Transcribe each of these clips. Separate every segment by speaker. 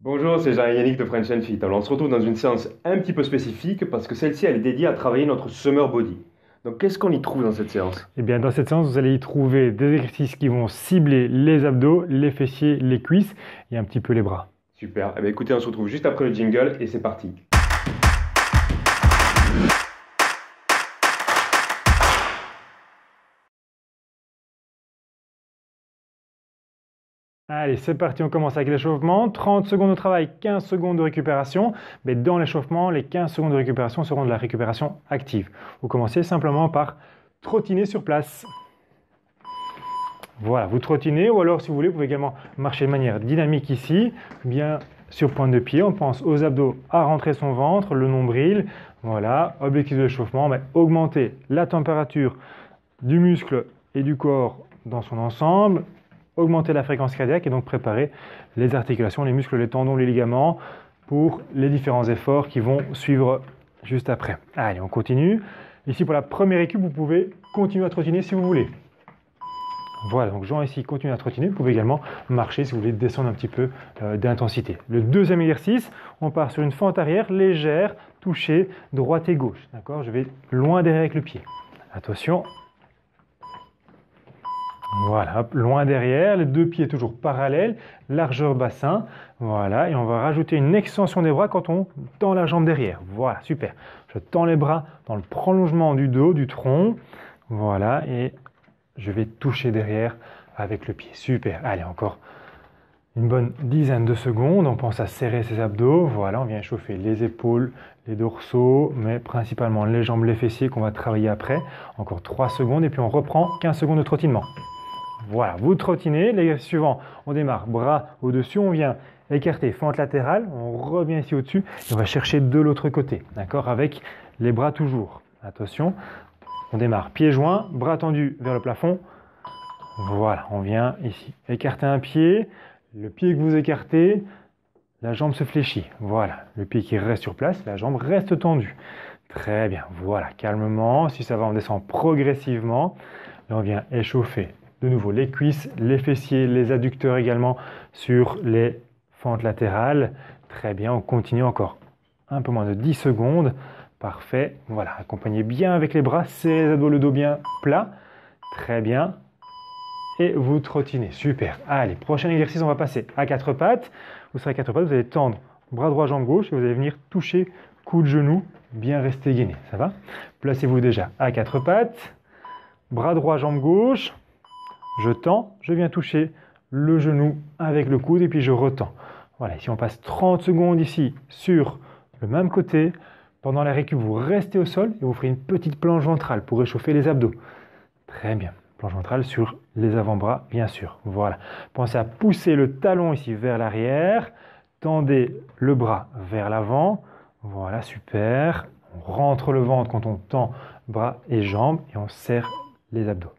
Speaker 1: Bonjour, c'est Jean-Yannick de French Fit. Alors, on se retrouve dans une séance un petit peu spécifique parce que celle-ci, elle est dédiée à travailler notre summer body. Donc, qu'est-ce qu'on y trouve dans cette séance?
Speaker 2: Eh bien, dans cette séance, vous allez y trouver des exercices qui vont cibler les abdos, les fessiers, les cuisses et un petit peu les bras.
Speaker 1: Super. Eh bien, écoutez, on se retrouve juste après le jingle et c'est parti.
Speaker 2: Allez, c'est parti, on commence avec l'échauffement. 30 secondes de travail, 15 secondes de récupération. Mais dans l'échauffement, les 15 secondes de récupération seront de la récupération active. Vous commencez simplement par trottiner sur place. Voilà, vous trottinez ou alors si vous voulez, vous pouvez également marcher de manière dynamique ici, bien sur pointe de pied. On pense aux abdos, à rentrer son ventre, le nombril. Voilà, objectif de l'échauffement, mais augmenter la température du muscle et du corps dans son ensemble, augmenter la fréquence cardiaque et donc préparer les articulations, les muscles, les tendons, les ligaments pour les différents efforts qui vont suivre juste après. Allez, on continue. Ici pour la première récup, vous pouvez continuer à trottiner si vous voulez. Voilà, donc Jean ici continue à trottiner. Vous pouvez également marcher si vous voulez descendre un petit peu d'intensité. Le deuxième exercice, on part sur une fente arrière légère, touchée droite et gauche. D'accord, je vais loin derrière avec le pied. Attention. Voilà, hop, loin derrière, les deux pieds toujours parallèles, largeur bassin. Voilà, et on va rajouter une extension des bras quand on tend la jambe derrière. Voilà, super. Je tends les bras dans le prolongement du dos, du tronc. Voilà, et je vais toucher derrière avec le pied. Super. Allez, encore une bonne dizaine de secondes. On pense à serrer ses abdos. Voilà, on vient chauffer les épaules, les dorsaux, mais principalement les jambes, les fessiers qu'on va travailler après. Encore 3 secondes et puis on reprend 15 secondes de trottinement. Voilà, vous trottinez. L'exercice suivant, on démarre bras au-dessus. On vient écarter fente latérale. On revient ici au-dessus et on va chercher de l'autre côté. D'accord, avec les bras toujours. Attention. On démarre pieds joints, bras tendus vers le plafond. Voilà, on vient ici écarter un pied. Le pied que vous écartez, la jambe se fléchit. Voilà, le pied qui reste sur place, la jambe reste tendue. Très bien, voilà, calmement. Si ça va, on descend progressivement. Là, on vient échauffer de nouveau les cuisses, les fessiers, les adducteurs également sur les fentes latérales. Très bien, on continue encore un peu moins de 10 secondes. Parfait, voilà, accompagnez bien avec les bras, serrez les abdos, le dos bien plat. Très bien. Et vous trottinez, super. Allez, prochain exercice, on va passer à quatre pattes. Vous serez à quatre pattes, vous allez tendre bras droit, jambe gauche et vous allez venir toucher coude, genou, bien rester gainé. Ça va? Placez-vous déjà à quatre pattes, bras droit, jambe gauche. Je tends, je viens toucher le genou avec le coude et puis je retends. Voilà, ici on passe 30 secondes ici sur le même côté. Pendant la récup, vous restez au sol et vous ferez une petite planche ventrale pour réchauffer les abdos. Très bien. Planche ventrale sur les avant-bras, bien sûr. Voilà. Pensez à pousser le talon ici vers l'arrière. Tendez le bras vers l'avant. Voilà, super. On rentre le ventre quand on tend bras et jambes et on serre les abdos.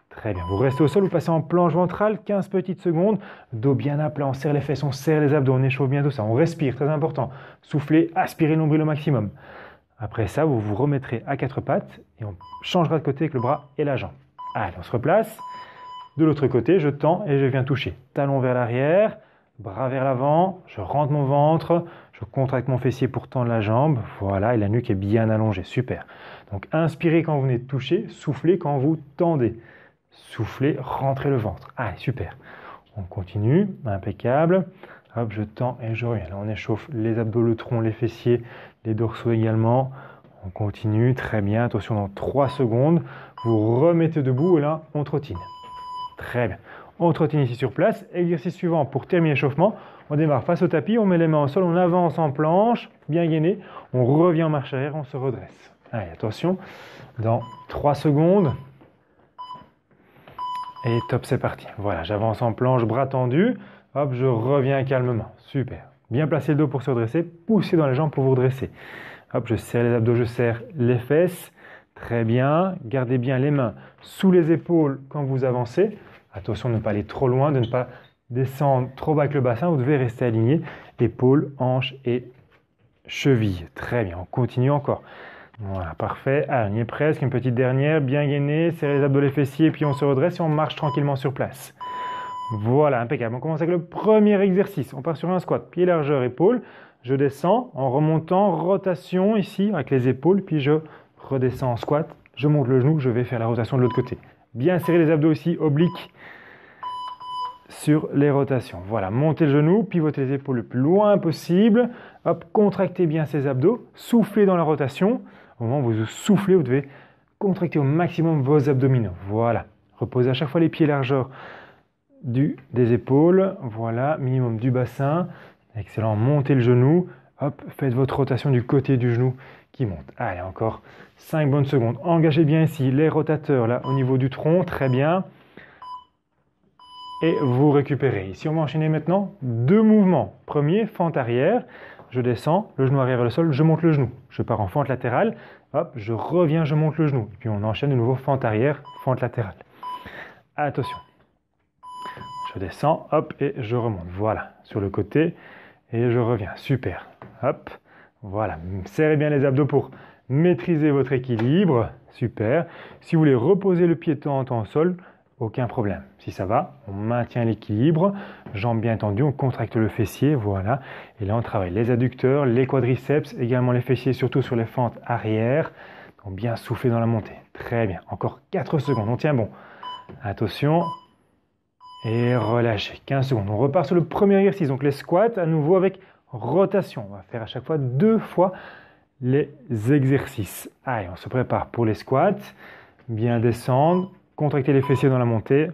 Speaker 2: Très bien. Vous restez au sol, vous passez en planche ventrale, 15 petites secondes. Dos bien à plat, on serre les fesses, on serre les abdos, on échauffe bien tout ça. On respire, très important. Soufflez, aspirez le nombril au maximum. Après ça, vous vous remettrez à quatre pattes et on changera de côté avec le bras et la jambe. Allez, on se replace. De l'autre côté, je tends et je viens toucher. Talon vers l'arrière, bras vers l'avant. Je rentre mon ventre, je contracte mon fessier pour tendre la jambe. Voilà, et la nuque est bien allongée. Super. Donc, inspirez quand vous venez de toucher, soufflez quand vous tendez. Soufflez, rentrez le ventre. Allez, super. On continue, impeccable. Hop, je tends et je reviens. Là, on échauffe les abdos, le tronc, les fessiers, les dorsaux également. On continue, très bien. Attention, dans 3 secondes, vous remettez debout et là, on trottine. Très bien. On trottine ici sur place. Exercice suivant pour terminer l'échauffement. On démarre face au tapis, on met les mains au sol, on avance en planche, bien gainé. On revient en marche arrière, on se redresse. Allez, attention. Dans 3 secondes. Et top, c'est parti. Voilà, j'avance en planche, bras tendus. Hop, je reviens calmement. Super. Bien placer le dos pour se redresser. Poussez dans les jambes pour vous redresser. Hop, je serre les abdos, je serre les fesses. Très bien. Gardez bien les mains sous les épaules quand vous avancez. Attention de ne pas aller trop loin, de ne pas descendre trop bas avec le bassin. Vous devez rester aligné. Épaules, hanches et chevilles. Très bien. On continue encore. Voilà, parfait. Allez, on y est presque. Une petite dernière. Bien gainé. Serrez les abdos, les fessiers. Puis on se redresse et on marche tranquillement sur place. Voilà, impeccable. On commence avec le premier exercice. On part sur un squat, pied largeur, épaules. Je descends en remontant, rotation ici avec les épaules, puis je redescends en squat. Je monte le genou, je vais faire la rotation de l'autre côté. Bien serrer les abdos ici, obliques sur les rotations. Voilà, montez le genou, pivotez les épaules le plus loin possible. Hop, contractez bien ces abdos, soufflez dans la rotation. Au moment où vous soufflez, vous devez contracter au maximum vos abdominaux. Voilà, reposez à chaque fois les pieds largeur des épaules. Voilà, minimum du bassin. Excellent, montez le genou. Hop, faites votre rotation du côté du genou qui monte. Allez, encore 5 bonnes secondes. Engagez bien ici les rotateurs là au niveau du tronc, très bien. Et vous récupérez. Ici, on va enchaîner maintenant 2 mouvements. Premier, fente arrière. Je descends, le genou arrière vers le sol, je monte le genou. Je pars en fente latérale. Hop, je reviens, je monte le genou. Et puis on enchaîne de nouveau fente arrière, fente latérale. Attention. Je descends, hop, et je remonte. Voilà, sur le côté. Et je reviens. Super. Hop, voilà. Serrez bien les abdos pour maîtriser votre équilibre. Super. Si vous voulez reposer le pied de temps en temps au sol, aucun problème. Si ça va, on maintient l'équilibre, jambes bien tendues, on contracte le fessier, voilà. Et là, on travaille les adducteurs, les quadriceps, également les fessiers, surtout sur les fentes arrière. Donc bien souffler dans la montée. Très bien. Encore 4 secondes, on tient bon. Attention. Et relâchez. 15 secondes. On repart sur le premier exercice. Donc les squats, à nouveau avec rotation. On va faire à chaque fois 2 fois les exercices. Allez, on se prépare pour les squats. Bien descendre. Contractez les fessiers dans la montée.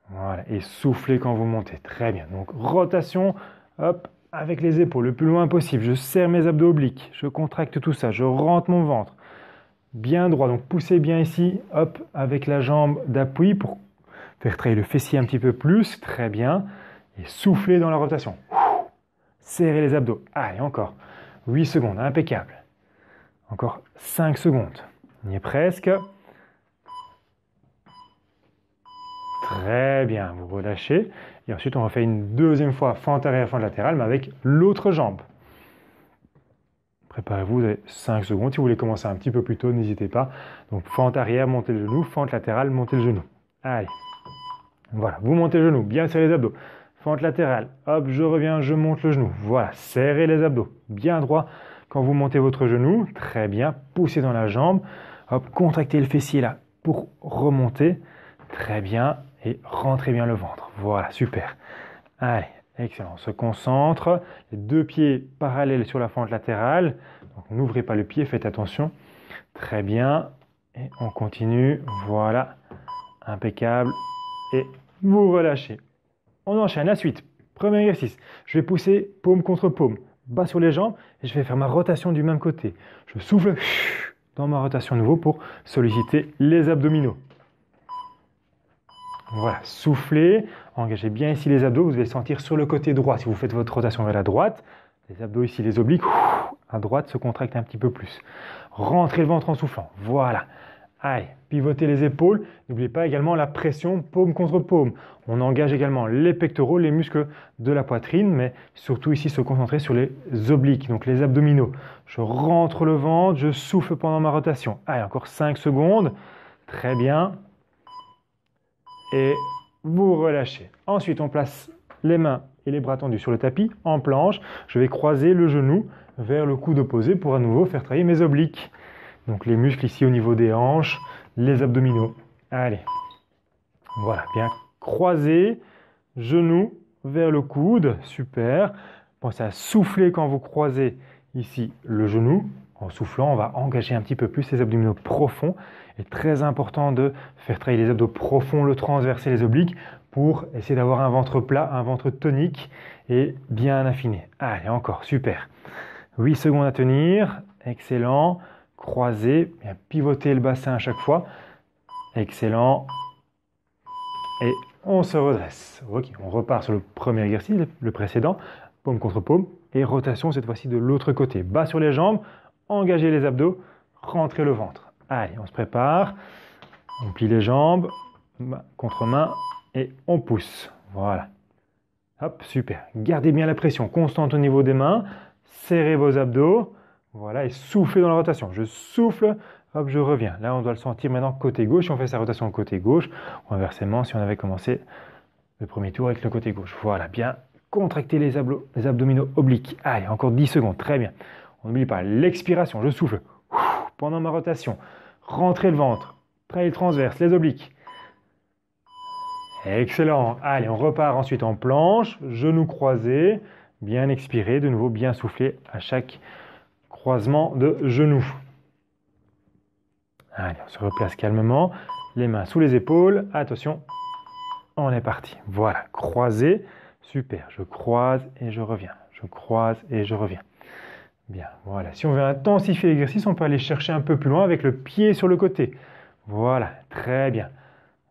Speaker 2: Voilà. Et soufflez quand vous montez. Très bien. Donc, rotation, hop, avec les épaules le plus loin possible. Je serre mes abdos obliques. Je contracte tout ça. Je rentre mon ventre. Bien droit. Donc, poussez bien ici, hop, avec la jambe d'appui pour faire travailler le fessier un petit peu plus. Très bien. Et soufflez dans la rotation. Serrez les abdos. Allez, encore. 8 secondes. Impeccable. Encore 5 secondes. On y est presque. Très bien, vous relâchez. Et ensuite, on refait une deuxième fois fente arrière, fente latérale, mais avec l'autre jambe. Préparez-vous, vous avez 5 secondes. Si vous voulez commencer un petit peu plus tôt, n'hésitez pas. Donc, fente arrière, montez le genou. Fente latérale, montez le genou. Allez. Voilà, vous montez le genou, bien serrez les abdos. Fente latérale, hop, je reviens, je monte le genou. Voilà, serrez les abdos, bien droit quand vous montez votre genou. Très bien, poussez dans la jambe. Hop, contractez le fessier là pour remonter. Très bien. Et rentrez bien le ventre. Voilà, super. Allez, excellent. On se concentre. Les 2 pieds parallèles sur la fente latérale. Donc, n'ouvrez pas le pied, faites attention. Très bien. Et on continue. Voilà. Impeccable. Et vous relâchez. On enchaîne. La suite. Premier exercice. Je vais pousser paume contre paume. Bas sur les jambes. Et je vais faire ma rotation du même côté. Je souffle dans ma rotation nouveau pour solliciter les abdominaux. Voilà, soufflez, engagez bien ici les abdos, vous allez sentir sur le côté droit, si vous faites votre rotation vers la droite, les abdos ici, les obliques, à droite se contractent un petit peu plus. Rentrez le ventre en soufflant, voilà. Allez, pivotez les épaules, n'oubliez pas également la pression paume contre paume. On engage également les pectoraux, les muscles de la poitrine, mais surtout ici se concentrer sur les obliques, donc les abdominaux. Je rentre le ventre, je souffle pendant ma rotation. Allez, encore 5 secondes, très bien. Et vous relâchez. Ensuite, on place les mains et les bras tendus sur le tapis en planche. Je vais croiser le genou vers le coude opposé pour à nouveau faire travailler mes obliques. Donc les muscles ici au niveau des hanches, les abdominaux. Allez, voilà, bien croisé, genou vers le coude, super. Pensez à souffler quand vous croisez ici le genou. En soufflant, on va engager un petit peu plus les abdominaux profonds. Il est très important de faire travailler les abdos profonds, le transverse et les obliques pour essayer d'avoir un ventre plat, un ventre tonique et bien affiné. Allez, encore, super. 8 secondes à tenir, excellent. Croisez, bien pivoter le bassin à chaque fois. Excellent. Et on se redresse. Ok, on repart sur le premier exercice, le précédent. Paume contre paume et rotation cette fois-ci de l'autre côté. Bas sur les jambes, engagez les abdos, rentrez le ventre. Allez, on se prépare. On plie les jambes, main contre main et on pousse. Voilà. Hop, super. Gardez bien la pression constante au niveau des mains. Serrez vos abdos. Voilà, et soufflez dans la rotation. Je souffle, hop, je reviens. Là, on doit le sentir maintenant côté gauche. Si on fait sa rotation côté gauche, ou inversement, si on avait commencé le premier tour avec le côté gauche. Voilà, bien contracter les abdominaux obliques. Allez, encore 10 secondes, très bien. On n'oublie pas l'expiration, je souffle. Pendant ma rotation, rentrez le ventre, trail transverse, les obliques. Excellent. Allez, on repart ensuite en planche, genoux croisés, bien expirer, de nouveau bien souffler à chaque croisement de genoux. Allez, on se replace calmement, les mains sous les épaules, attention, on est parti. Voilà, croisé, super, je croise et je reviens, je croise et je reviens. Bien, voilà, si on veut intensifier l'exercice, on peut aller chercher un peu plus loin avec le pied sur le côté. Voilà, très bien.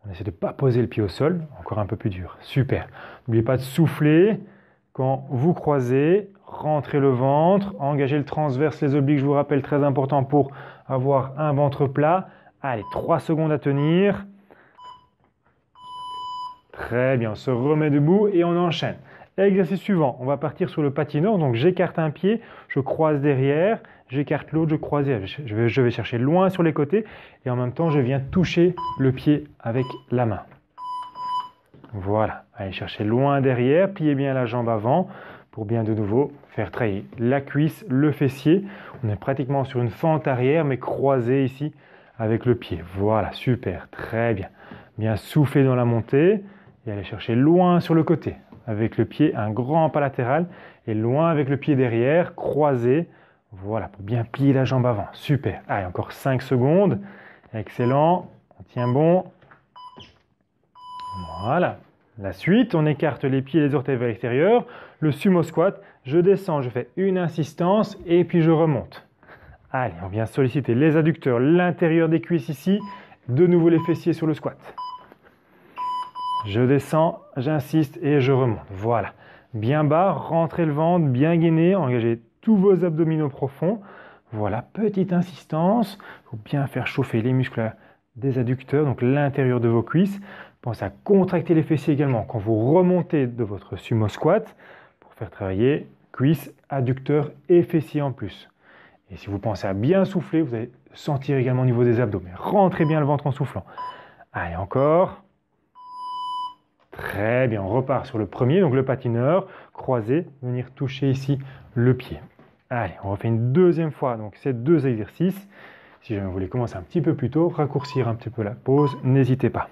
Speaker 2: On essaie de ne pas poser le pied au sol, encore un peu plus dur. Super. N'oubliez pas de souffler quand vous croisez, rentrez le ventre, engagez le transverse, les obliques, je vous rappelle, très important pour avoir un ventre plat. Allez, 3 secondes à tenir. Très bien, on se remet debout et on enchaîne. Exercice suivant, on va partir sur le patineur. Donc j'écarte un pied, je croise derrière, j'écarte l'autre, je croise derrière. Je vais chercher loin sur les côtés et en même temps je viens toucher le pied avec la main. Voilà, allez chercher loin derrière, pliez bien la jambe avant pour bien de nouveau faire travailler la cuisse, le fessier. On est pratiquement sur une fente arrière mais croisée ici avec le pied. Voilà, super, très bien. Bien souffler dans la montée et aller chercher loin sur le côté. Avec le pied, un grand pas latéral et loin avec le pied derrière, croisé. Voilà, pour bien plier la jambe avant. Super. Allez, encore 5 secondes. Excellent. On tient bon. Voilà. La suite, on écarte les pieds et les orteils vers l'extérieur. Le sumo squat, je descends, je fais une insistance et puis je remonte. Allez, on vient solliciter les adducteurs, l'intérieur des cuisses ici. De nouveau les fessiers sur le squat. Je descends, j'insiste et je remonte. Voilà. Bien bas, rentrez le ventre, bien gainé, engagez tous vos abdominaux profonds. Voilà, petite insistance. Il faut bien faire chauffer les muscles des adducteurs, donc l'intérieur de vos cuisses. Pensez à contracter les fessiers également quand vous remontez de votre sumo squat pour faire travailler cuisses, adducteurs et fessiers en plus. Et si vous pensez à bien souffler, vous allez sentir également au niveau des abdos. Mais rentrez bien le ventre en soufflant. Allez, encore. Très bien, on repart sur le premier, donc le patineur, croisé, venir toucher ici le pied. Allez, on refait une deuxième fois, donc ces 2 exercices. Si jamais vous voulez commencer un petit peu plus tôt, raccourcir un petit peu la pause, n'hésitez pas.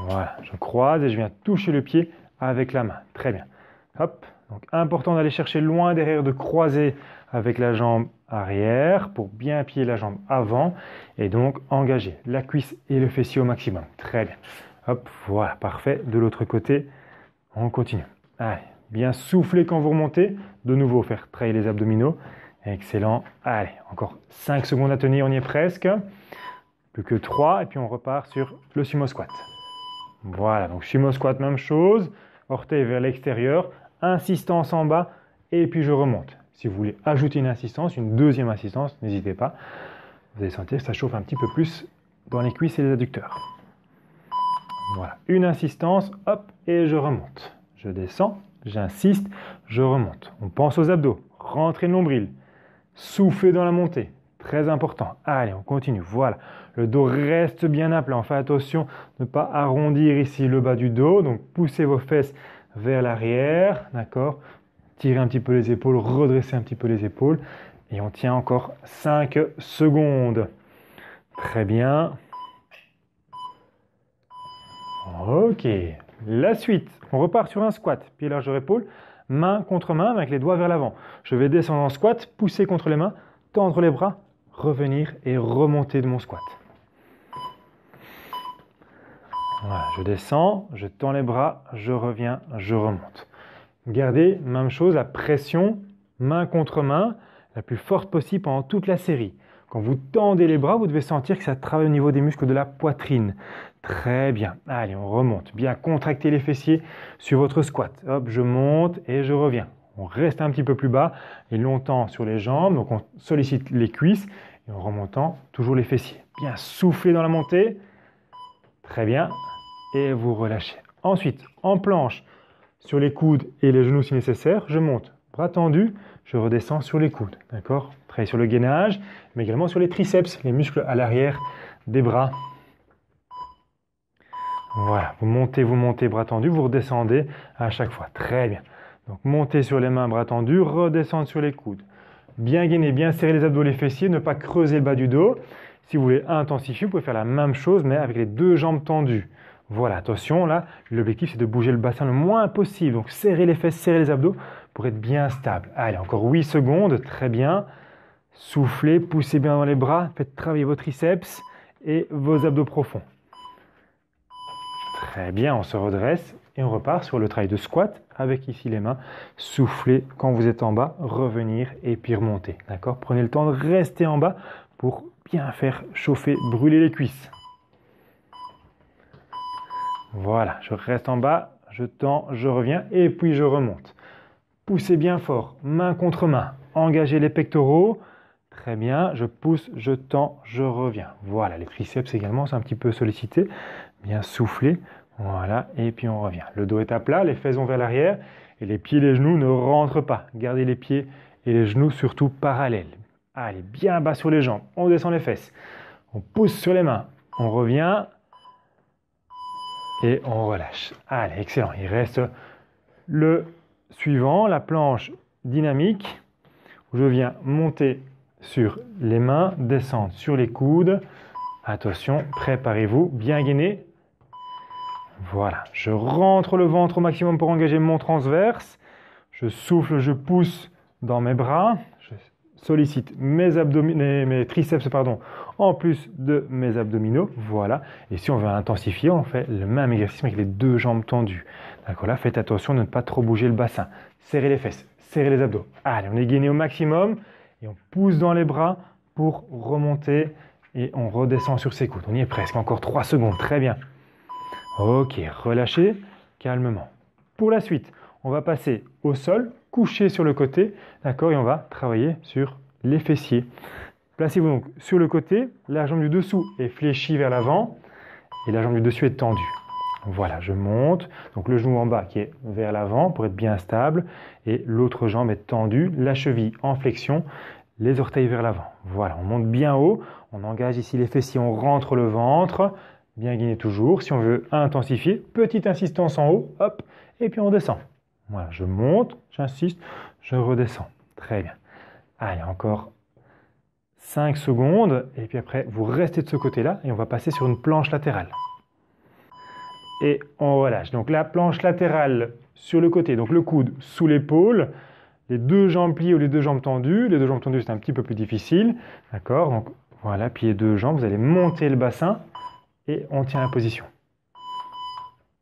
Speaker 2: Voilà, je croise et je viens toucher le pied avec la main. Très bien. Hop, donc important d'aller chercher loin derrière, de croiser avec la jambe arrière pour bien plier la jambe avant et donc engager la cuisse et le fessier au maximum. Très bien. Hop, voilà, parfait. De l'autre côté, on continue. Allez, bien souffler quand vous remontez. De nouveau, faire travailler les abdominaux. Excellent. Allez, encore 5 secondes à tenir, on y est presque. Plus que 3, et puis on repart sur le sumo squat. Voilà, donc sumo squat, même chose. Orteils vers l'extérieur, insistance en bas, et puis je remonte. Si vous voulez ajouter une insistance, une deuxième insistance, n'hésitez pas. Vous allez sentir que ça chauffe un petit peu plus dans les cuisses et les adducteurs. Voilà, une insistance, hop, et je remonte. Je descends, j'insiste, je remonte. On pense aux abdos, rentrez le nombril, soufflez dans la montée, très important. Allez, on continue, voilà. Le dos reste bien à plat, on fait attention de ne pas arrondir ici le bas du dos, donc poussez vos fesses vers l'arrière, d'accord? Tirez un petit peu les épaules, redressez un petit peu les épaules, et on tient encore 5 secondes. Très bien. Ok, la suite, on repart sur un squat, pied largeur épaule, main contre main avec les doigts vers l'avant. Je vais descendre en squat, pousser contre les mains, tendre les bras, revenir et remonter de mon squat. Voilà, je descends, je tends les bras, je reviens, je remonte. Gardez, même chose, la pression, main contre main, la plus forte possible pendant toute la série. Quand vous tendez les bras, vous devez sentir que ça travaille au niveau des muscles de la poitrine. Très bien. Allez, on remonte. Bien contractez les fessiers sur votre squat. Hop, je monte et je reviens. On reste un petit peu plus bas et longtemps sur les jambes. Donc on sollicite les cuisses et en remontant, toujours les fessiers. Bien soufflez dans la montée. Très bien. Et vous relâchez. Ensuite, en planche, sur les coudes et les genoux si nécessaire, je monte bras tendus, je redescends sur les coudes, d'accord? Travaillez sur le gainage, mais également sur les triceps, les muscles à l'arrière des bras. Voilà, vous montez, bras tendus, vous redescendez à chaque fois. Très bien. Donc, montez sur les mains, bras tendus, redescendre sur les coudes. Bien gainer, bien serrer les abdos, les fessiers, ne pas creuser le bas du dos. Si vous voulez intensifier, vous pouvez faire la même chose, mais avec les deux jambes tendues. Voilà, attention, là, l'objectif, c'est de bouger le bassin le moins possible. Donc, serrez les fesses, serrez les abdos pour être bien stable. Allez, encore 8 secondes, très bien. Soufflez, poussez bien dans les bras, faites travailler vos triceps et vos abdos profonds. Très bien, on se redresse et on repart sur le travail de squat avec ici les mains. Soufflez quand vous êtes en bas, revenir et puis remonter. D'accord? Prenez le temps de rester en bas pour bien faire chauffer, brûler les cuisses. Voilà, je reste en bas, je tends, je reviens et puis je remonte. Poussez bien fort, main contre main. Engagez les pectoraux. Très bien, je pousse, je tends, je reviens. Voilà, les triceps également sont un petit peu sollicités. Bien souffler. Voilà, et puis on revient. Le dos est à plat, les fesses vont vers l'arrière et les pieds et les genoux ne rentrent pas. Gardez les pieds et les genoux surtout parallèles. Allez, bien bas sur les jambes, on descend les fesses. On pousse sur les mains, on revient et on relâche. Allez, excellent. Il reste le suivant, la planche dynamique où je viens monter sur les mains, descendre sur les coudes. Attention, préparez-vous, bien gainer. Voilà, je rentre le ventre au maximum pour engager mon transverse. Je souffle, je pousse dans mes bras. Je sollicite mes triceps, en plus de mes abdominaux. Voilà, et si on veut intensifier, on fait le même exercice avec les deux jambes tendues. D'accord, là, faites attention de ne pas trop bouger le bassin. Serrez les fesses, serrez les abdos. Allez, on est gainé au maximum et on pousse dans les bras pour remonter et on redescend sur ses coudes. On y est presque, encore 3 secondes, très bien. Ok, relâchez calmement. Pour la suite, on va passer au sol, couché sur le côté, d'accord, et on va travailler sur les fessiers. Placez-vous donc sur le côté, la jambe du dessous est fléchie vers l'avant et la jambe du dessus est tendue. Voilà, je monte, donc le genou en bas qui est vers l'avant pour être bien stable et l'autre jambe est tendue, la cheville en flexion, les orteils vers l'avant. Voilà, on monte bien haut, on engage ici les fessiers, on rentre le ventre, bien gainer toujours. Si on veut intensifier, petite insistance en haut, hop, et puis on descend. Voilà, je monte, j'insiste, je redescends. Très bien. Allez, encore 5 secondes, et puis après, vous restez de ce côté-là, et on va passer sur une planche latérale. Et on relâche. Donc la planche latérale sur le côté, donc le coude sous l'épaule, les deux jambes pliées ou les deux jambes tendues. Les deux jambes tendues, c'est un petit peu plus difficile. D'accord? Donc voilà, pliez deux jambes, vous allez monter le bassin et on tient la position.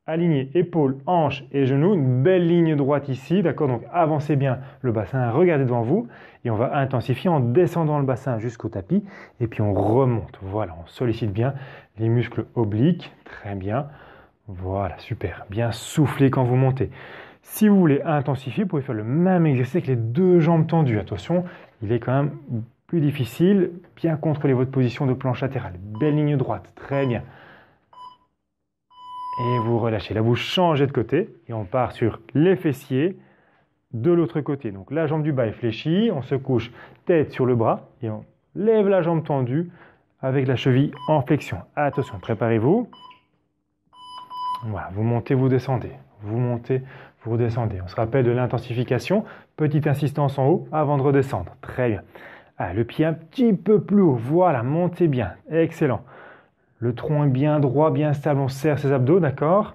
Speaker 2: Aligné, épaules, hanches et genoux, une belle ligne droite ici, d'accord? Donc avancez bien le bassin, regardez devant vous et on va intensifier en descendant le bassin jusqu'au tapis et puis on remonte. Voilà, on sollicite bien les muscles obliques, très bien. Voilà, super. Bien souffler quand vous montez. Si vous voulez intensifier, vous pouvez faire le même exercice avec les deux jambes tendues. Attention, il est quand même plus difficile. Bien contrôler votre position de planche latérale. Belle ligne droite, très bien. Et vous relâchez. Là, vous changez de côté et on part sur les fessiers de l'autre côté. Donc la jambe du bas est fléchie, on se couche tête sur le bras et on lève la jambe tendue avec la cheville en flexion. Attention, préparez-vous. Voilà, vous montez, vous descendez. Vous montez, vous redescendez. On se rappelle de l'intensification. Petite insistance en haut avant de redescendre. Très bien. Ah, le pied un petit peu plus haut. Voilà, montez bien. Excellent. Le tronc est bien droit, bien stable. On serre ses abdos, d'accord?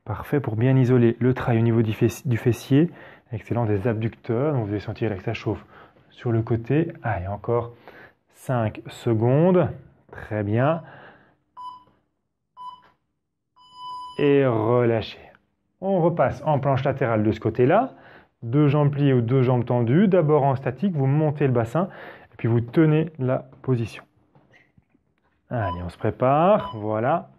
Speaker 2: Parfait pour bien isoler le travail au niveau du fessier. Excellent, des abducteurs. Donc vous allez sentir là que ça chauffe sur le côté. Allez, encore 5 secondes. Très bien. Et relâchez. On repasse en planche latérale de ce côté-là. Deux jambes pliées ou deux jambes tendues. D'abord en statique, vous montez le bassin et puis vous tenez la position. Allez, on se prépare. Voilà.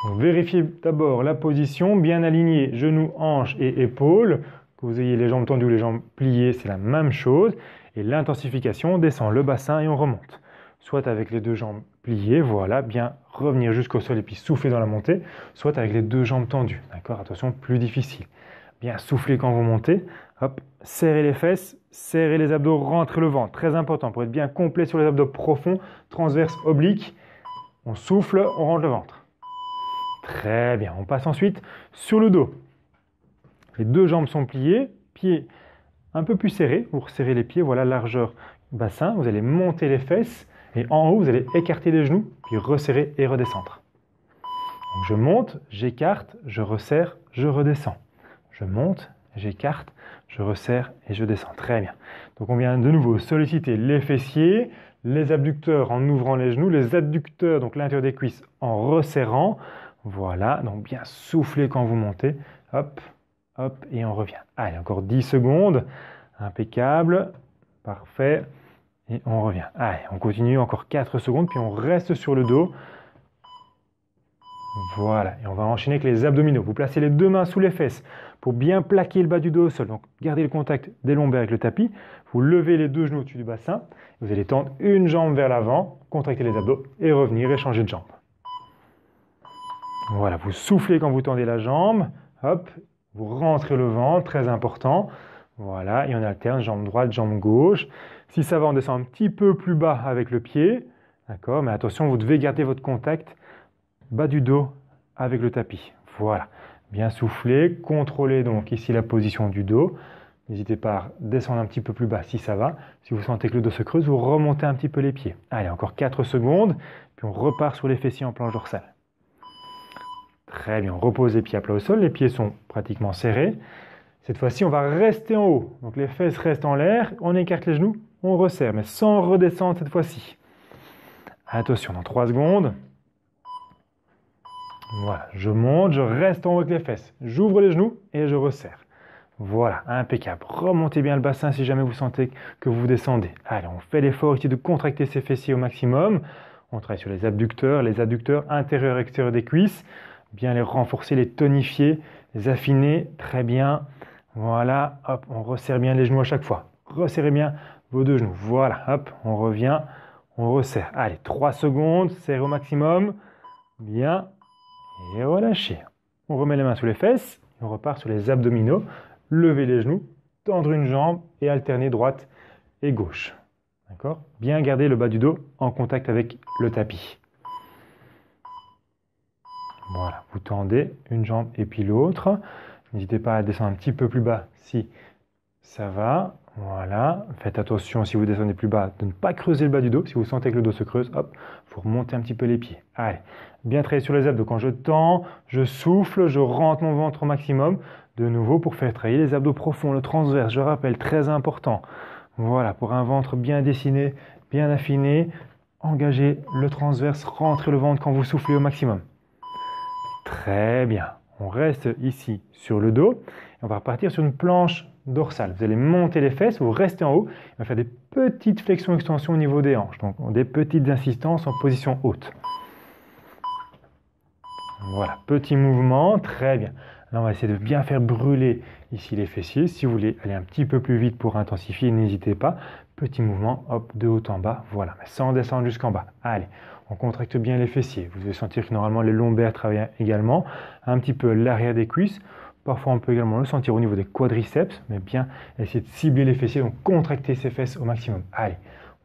Speaker 2: Donc, vérifiez d'abord la position, bien alignée, genoux, hanches et épaules. Que vous ayez les jambes tendues ou les jambes pliées, c'est la même chose. Et l'intensification, on descend le bassin et on remonte. Soit avec les deux jambes pliées, voilà, bien revenir jusqu'au sol et puis souffler dans la montée, soit avec les deux jambes tendues, d'accord? Attention, plus difficile. Bien souffler quand vous montez. Hop, serrez les fesses, serrez les abdos, rentrez le ventre. Très important pour être bien complet sur les abdos profonds, transverses, obliques. On souffle, on rentre le ventre. Très bien. On passe ensuite sur le dos. Les deux jambes sont pliées, pieds un peu plus serrés. Vous resserrez les pieds, voilà, largeur bassin. Vous allez monter les fesses et en haut, vous allez écarter les genoux, puis resserrer et redescendre. Donc, je monte, j'écarte, je resserre, je redescends. Je monte, j'écarte, je resserre et je descends. Très bien. Donc on vient de nouveau solliciter les fessiers, les abducteurs en ouvrant les genoux, les adducteurs, donc l'intérieur des cuisses en resserrant. Voilà, donc bien souffler quand vous montez. Hop, hop, et on revient. Allez, encore 10 secondes. Impeccable. Parfait. Et on revient. Allez, on continue encore 4 secondes, puis on reste sur le dos. Voilà, et on va enchaîner avec les abdominaux. Vous placez les deux mains sous les fesses pour bien plaquer le bas du dos au sol. Donc, gardez le contact des lombaires avec le tapis. Vous levez les deux genoux au-dessus du bassin. Vous allez tendre une jambe vers l'avant, contracter les abdos et revenir et changer de jambe. Voilà, vous soufflez quand vous tendez la jambe. Hop, vous rentrez le ventre, très important. Voilà, et on alterne jambe droite, jambe gauche. Si ça va, on descend un petit peu plus bas avec le pied. D'accord, mais attention, vous devez garder votre contact bas du dos avec le tapis. Voilà, bien souffler, contrôlez donc ici la position du dos. N'hésitez pas à descendre un petit peu plus bas si ça va. Si vous sentez que le dos se creuse, vous remontez un petit peu les pieds. Allez, encore 4 secondes, puis on repart sur les fessiers en planche dorsale. Très bien, on repose les pieds à plat au sol, les pieds sont pratiquement serrés. Cette fois-ci, on va rester en haut. Donc les fesses restent en l'air, on écarte les genoux, on resserre, mais sans redescendre cette fois-ci. Attention, dans 3 secondes. Voilà, je monte, je reste en haut avec les fesses. J'ouvre les genoux et je resserre. Voilà, impeccable. Remontez bien le bassin si jamais vous sentez que vous descendez. Allez, on fait l'effort ici de contracter ses fessiers au maximum. On travaille sur les adducteurs intérieurs et extérieurs des cuisses. Bien les renforcer, les tonifier, les affiner. Très bien. Voilà, hop, on resserre bien les genoux à chaque fois. Resserrez bien vos deux genoux. Voilà, hop, on revient, on resserre. Allez, 3 secondes, serrez au maximum. Bien. Et relâchez. On remet les mains sous les fesses et on repart sur les abdominaux. Levez les genoux, tendre une jambe et alterner droite et gauche. D'accord ? Bien garder le bas du dos en contact avec le tapis. Voilà, vous tendez une jambe et puis l'autre. N'hésitez pas à descendre un petit peu plus bas si ça va. Voilà, faites attention si vous descendez plus bas de ne pas creuser le bas du dos. Si vous sentez que le dos se creuse, hop, vous remontez un petit peu les pieds. Allez, bien travailler sur les abdos. Quand je tends, je souffle, je rentre mon ventre au maximum. De nouveau pour faire travailler les abdos profonds, le transverse, je rappelle, très important. Voilà, pour un ventre bien dessiné, bien affiné, engagez le transverse, rentrez le ventre quand vous soufflez au maximum. Très bien. On reste ici sur le dos et on va repartir sur une planche dorsale. Vous allez monter les fesses, vous restez en haut, on va faire des petites flexions-extensions au niveau des hanches, donc des petites insistances en position haute. Voilà, petit mouvement, très bien. Là, on va essayer de bien faire brûler ici les fessiers. Si vous voulez aller un petit peu plus vite pour intensifier, n'hésitez pas. Petit mouvement, hop, de haut en bas, voilà, mais sans descendre jusqu'en bas. Allez, on contracte bien les fessiers. Vous allez sentir que normalement les lombaires travaillent également, un petit peu l'arrière des cuisses. Parfois, on peut également le sentir au niveau des quadriceps, mais bien essayer de cibler les fessiers, donc contracter ses fesses au maximum. Allez,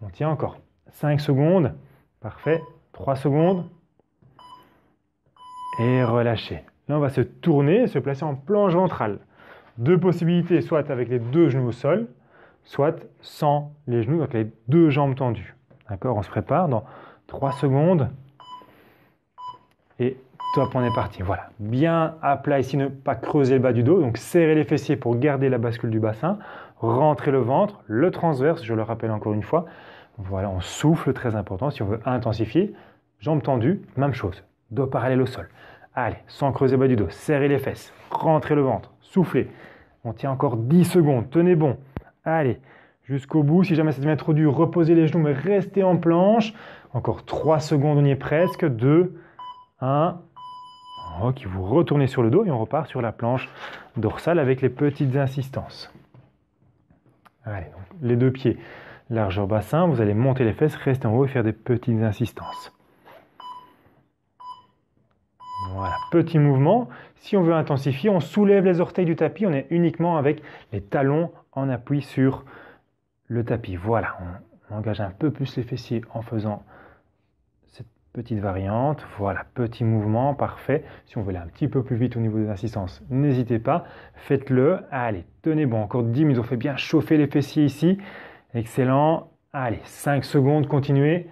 Speaker 2: on tient encore 5 secondes, parfait, 3 secondes, et relâchez. Là, on va se tourner et se placer en planche ventrale. Deux possibilités, soit avec les deux genoux au sol, soit sans les genoux, donc les deux jambes tendues. D'accord ? On se prépare dans 3 secondes. Et top, on est parti. Voilà. Bien à plat ici, ne pas creuser le bas du dos. Donc, serrez les fessiers pour garder la bascule du bassin. Rentrez le ventre, le transverse, je le rappelle encore une fois. Voilà, on souffle, très important. Si on veut intensifier, jambes tendues, même chose. Dos parallèle au sol. Allez, sans creuser le bas du dos, serrez les fesses, rentrez le ventre, soufflez. On tient encore 10 secondes, tenez bon. Allez, jusqu'au bout. Si jamais ça devient trop dur, reposez les genoux, mais restez en planche. Encore 3 secondes, on y est presque. 2, 1. Ok, vous retournez sur le dos et on repart sur la planche dorsale avec les petites insistances. Allez, donc les deux pieds, largeur bassin. Vous allez monter les fesses, rester en haut et faire des petites insistances. Voilà, petit mouvement. Si on veut intensifier, on soulève les orteils du tapis, on est uniquement avec les talons en appui sur le tapis. Voilà, on engage un peu plus les fessiers en faisant cette petite variante. Voilà, petit mouvement, parfait. Si on veut aller un petit peu plus vite au niveau des assistances, n'hésitez pas, faites-le. Allez, tenez bon, encore 10 minutes, on fait bien chauffer les fessiers ici. Excellent. Allez, 5 secondes, continuez.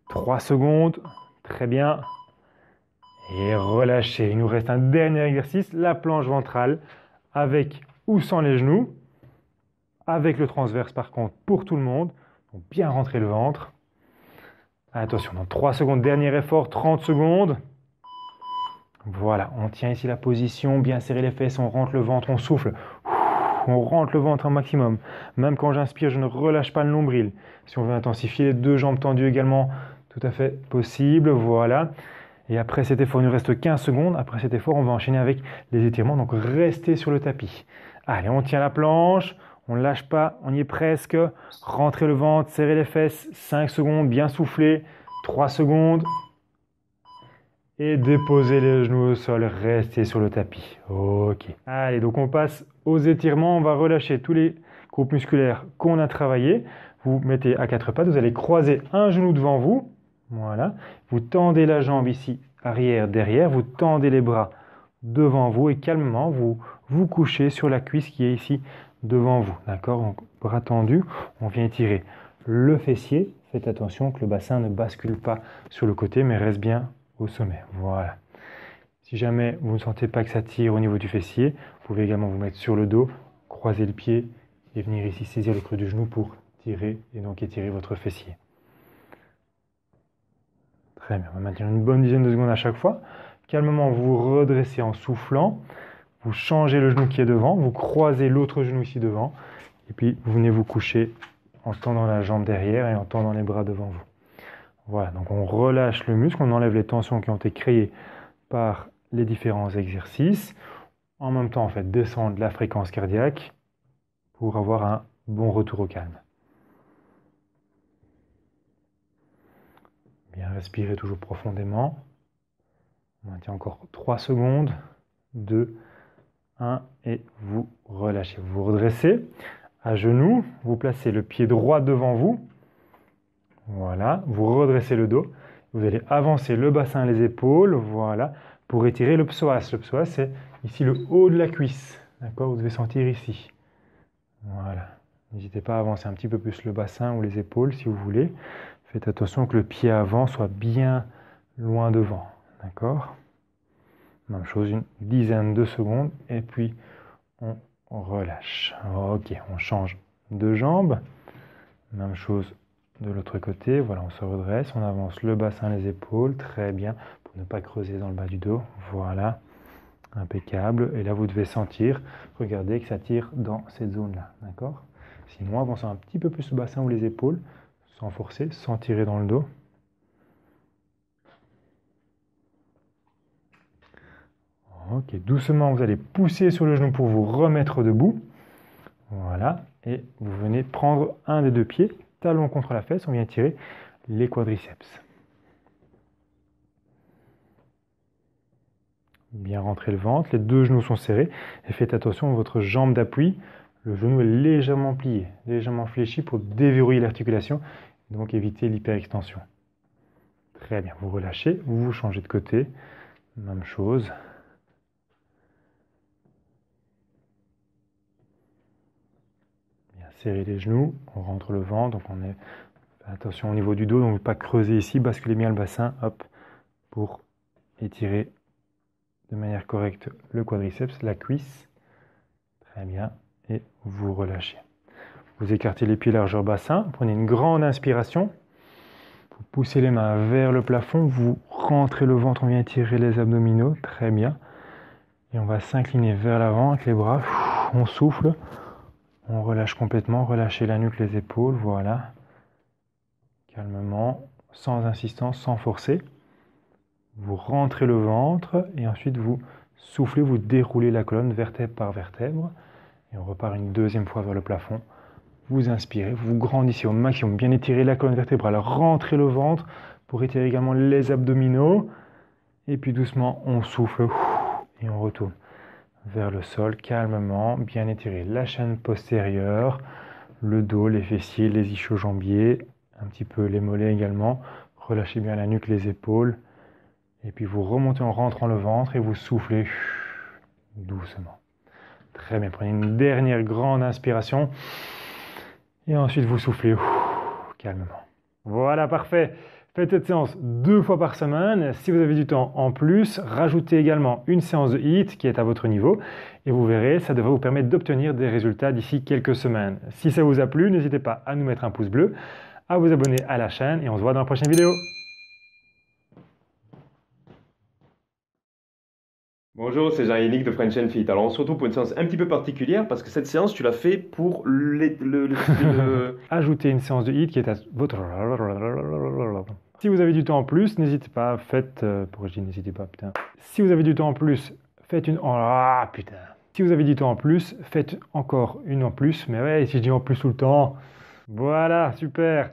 Speaker 2: 3 secondes, très bien. Et relâchez. Il nous reste un dernier exercice, la planche ventrale, avec ou sans les genoux, avec le transverse par contre pour tout le monde. Donc bien rentrer le ventre. Attention, dans 3 secondes, dernier effort, 30 secondes. Voilà, on tient ici la position, bien serrer les fesses, on rentre le ventre, on souffle. On rentre le ventre un maximum. Même quand j'inspire, je ne relâche pas le nombril. Si on veut intensifier, les 2 jambes tendues également, tout à fait possible. Voilà. Et après cet effort, il nous reste 15 secondes. Après cet effort, on va enchaîner avec les étirements. Donc, restez sur le tapis. Allez, on tient la planche. On ne lâche pas. On y est presque. Rentrez le ventre, serrez les fesses. 5 secondes, bien souffler. 3 secondes. Et déposez les genoux au sol. Restez sur le tapis. Ok. Allez, donc on passe aux étirements. On va relâcher tous les groupes musculaires qu'on a travaillés. Vous mettez à 4 pattes. Vous allez croiser un genou devant vous. Voilà, vous tendez la jambe ici, arrière, derrière, vous tendez les bras devant vous et calmement, vous vous couchez sur la cuisse qui est ici devant vous. D'accord, donc bras tendus, on vient étirer le fessier. Faites attention que le bassin ne bascule pas sur le côté, mais reste bien au sommet. Voilà. Si jamais vous ne sentez pas que ça tire au niveau du fessier, vous pouvez également vous mettre sur le dos, croiser le pied et venir ici saisir le creux du genou pour tirer et donc étirer votre fessier. Très bien, on va maintenir une bonne dizaine de secondes à chaque fois. Calmement, vous redressez en soufflant. Vous changez le genou qui est devant. Vous croisez l'autre genou ici devant. Et puis, vous venez vous coucher en tendant la jambe derrière et en tendant les bras devant vous. Voilà, donc on relâche le muscle. On enlève les tensions qui ont été créées par les différents exercices. En même temps, en fait, descendre la fréquence cardiaque pour avoir un bon retour au calme. Bien respirer toujours profondément. On maintient encore 3 secondes. 2, 1 et vous relâchez. Vous redressez à genoux. Vous placez le pied droit devant vous. Voilà. Vous redressez le dos. Vous allez avancer le bassin et les épaules. Voilà. Pour étirer le psoas. Le psoas, c'est ici le haut de la cuisse. D'accord? Vous devez sentir ici. Voilà. N'hésitez pas à avancer un petit peu plus le bassin ou les épaules si vous voulez. Faites attention que le pied avant soit bien loin devant. D'accord? Même chose, une dizaine de secondes. Et puis, on relâche. Ok, on change de jambe. Même chose de l'autre côté. Voilà, on se redresse. On avance le bassin, les épaules. Très bien. Pour ne pas creuser dans le bas du dos. Voilà. Impeccable. Et là, vous devez sentir, regardez que ça tire dans cette zone-là. D'accord? Sinon, avançons un petit peu plus le bassin ou les épaules. Sans forcer, sans tirer dans le dos. Ok, doucement, vous allez pousser sur le genou pour vous remettre debout. Voilà, et vous venez prendre un des 2 pieds, talon contre la fesse, on vient tirer les quadriceps. Bien rentrer le ventre, les 2 genoux sont serrés. Et faites attention à votre jambe d'appui. Le genou est légèrement plié, légèrement fléchi pour déverrouiller l'articulation, donc éviter l'hyperextension. Très bien, vous relâchez, vous changez de côté, même chose. Bien serrer les genoux, on rentre le ventre, donc on est attention au niveau du dos, donc ne pas creuser ici, basculez bien le bassin, hop, pour étirer de manière correcte le quadriceps, la cuisse. Très bien. Et vous relâchez. Vous écartez les pieds largeur bassin, prenez une grande inspiration, vous poussez les mains vers le plafond, vous rentrez le ventre, on vient tirer les abdominaux, très bien. Et on va s'incliner vers l'avant avec les bras, on souffle, on relâche complètement, relâchez la nuque, les épaules, voilà. Calmement, sans insistance, sans forcer. Vous rentrez le ventre et ensuite vous soufflez, vous déroulez la colonne vertèbre par vertèbre. Et on repart une deuxième fois vers le plafond. Vous inspirez, vous grandissez au maximum, bien étirer la colonne vertébrale, rentrez le ventre pour étirer également les abdominaux. Et puis doucement, on souffle Et on retourne vers le sol, calmement, bien étirer la chaîne postérieure, le dos, les fessiers, les ischio-jambiers, un petit peu les mollets également. Relâchez bien la nuque, les épaules. Et puis vous remontez en rentrant le ventre et vous soufflez doucement. Très bien, prenez une dernière grande inspiration. Et ensuite vous soufflez calmement. Voilà, parfait. Faites cette séance 2 fois par semaine. Si vous avez du temps en plus, rajoutez également une séance de HIIT qui est à votre niveau. Et vous verrez, ça devrait vous permettre d'obtenir des résultats d'ici quelques semaines. Si ça vous a plu, n'hésitez pas à nous mettre un pouce bleu, à vous abonner à la chaîne et on se voit dans la prochaine vidéo.
Speaker 1: Bonjour, c'est Jean-Yannick de French and Fit. Alors on se retrouve pour une séance un petit peu particulière parce que cette séance tu l'as fait pour
Speaker 2: Ajoutez une séance de HIIT qui est à votre... Si vous avez du temps en plus, n'hésitez pas, faites... Pourquoi je dis n'hésitez pas, putain. Si vous avez du temps en plus, faites une... Ah, putain. Si vous avez du temps en plus, faites encore une en plus. Mais ouais, si je dis en plus tout le temps... Voilà, super.